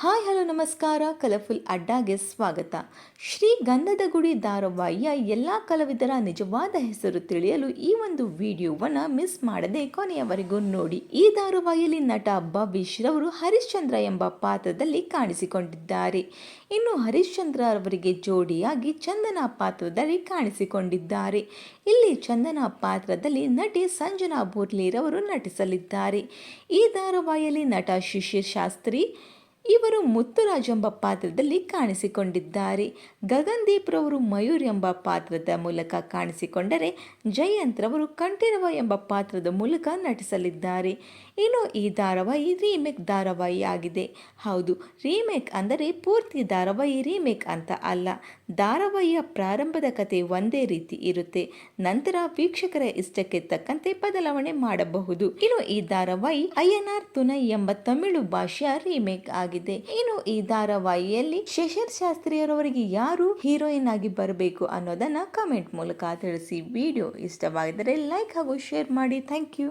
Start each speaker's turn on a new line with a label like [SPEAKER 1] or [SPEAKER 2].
[SPEAKER 1] Hi hello ನಮಸ್ಕಾರ. Colourful ಅಡ್ಡಾಗೆ ಸ್ವಾಗತ. ಶ್ರೀ ಗಂಧದ ಗುಡಿ ಧಾರಾವಾಹಿಯ ಎಲ್ಲ ಕಲಾವಿದರ ನಿಜವಾದ ಹೆಸರು ತಿಳಿಯಲು ಈ ಒಂದು ವಿಡಿಯೋವನ್ನು ಮಿಸ್ ಮಾಡದೆ ಕೊನೆಯವರೆಗೂ ನೋಡಿ. ಈ ಧಾರಾವಾಹಿಯಲ್ಲಿ ನಟ ಭವಿಶ್ ರವರು ಹರಿಶ್ಚಂದ್ರ ಎಂಬ ಪಾತ್ರದಲ್ಲಿ ಕಾಣಿಸಿಕೊಂಡಿದ್ದಾರೆ. ಇನ್ನು ಹರಿಶ್ಚಂದ್ರ ಅವರಿಗೆ ಜೋಡಿಯಾಗಿ ಚಂದನಾ ಪಾತ್ರದಲ್ಲಿ ಕಾಣಿಸಿಕೊಂಡಿದ್ದಾರೆ. ಇಲ್ಲಿ ಚಂದನಾ ಪಾತ್ರದಲ್ಲಿ ನಟಿ ಸಂಜನಾ ಬೋರ್ಲಿರವರು ನಟಿಸಲಿದ್ದಾರೆ. ಈ ಧಾರಾವಾಹಿಯಲ್ಲಿ ನಟ ಶಿಶಿರ್ ಶಾಸ್ತ್ರಿ ಇವರು ಮುತ್ತುರಾಜ್ ಎಂಬ ಪಾತ್ರದಲ್ಲಿ ಕಾಣಿಸಿಕೊಂಡಿದ್ದಾರೆ. ಗಗನ್ದೀಪ್ ರವರು ಮಯೂರ್ ಎಂಬ ಪಾತ್ರದ ಮೂಲಕ ಕಾಣಿಸಿಕೊಂಡರೆ, ಜಯಂತ್ ರವರು ಕಂಠೀರವ ಎಂಬ ಪಾತ್ರದ ಮೂಲಕ ನಟಿಸಲಿದ್ದಾರೆ. ಇನ್ನು ಈ ಧಾರಾವಾಹಿ ರೀಮೇಕ್ ಧಾರಾವಾಹಿ ಆಗಿದೆ. ಹೌದು, ರೀಮೇಕ್ ಅಂದರೆ ಪೂರ್ತಿ ಧಾರಾವಾಹಿ ರೀಮೇಕ್ ಅಂತ ಅಲ್ಲ. ಧಾರಾವಾಹಿಯ ಪ್ರಾರಂಭದ ಕತೆ ಒಂದೇ ರೀತಿ ಇರುತ್ತೆ, ನಂತರ ವೀಕ್ಷಕರ ಇಷ್ಟಕ್ಕೆ ತಕ್ಕಂತೆ ಬದಲಾವಣೆ ಮಾಡಬಹುದು. ಇನ್ನು ಈ ಧಾರಾವಾಹಿ ಅಯ್ಯನಾರ್ ತುನೈ ಎಂಬ ತಮಿಳು ಭಾಷೆಯ ರೀಮೇಕ್ ಆಗಿದೆ. ಇನ್ನು ಈ ಧಾರಾವಾಹಿಯಲ್ಲಿ ಶಿಶಿರ್ ಶಾಸ್ತ್ರಿಯವರಿಗೆ ಯಾರು ಹೀರೋಯಿನ್ ಆಗಿ ಬರಬೇಕು ಅನ್ನೋದನ್ನ ಕಮೆಂಟ್ ಮೂಲಕ ತಿಳಿಸಿ. ವಿಡಿಯೋ ಇಷ್ಟವಾಗಿದ್ದರೆ ಲೈಕ್ ಹಾಗೂ ಶೇರ್ ಮಾಡಿ. Thank you.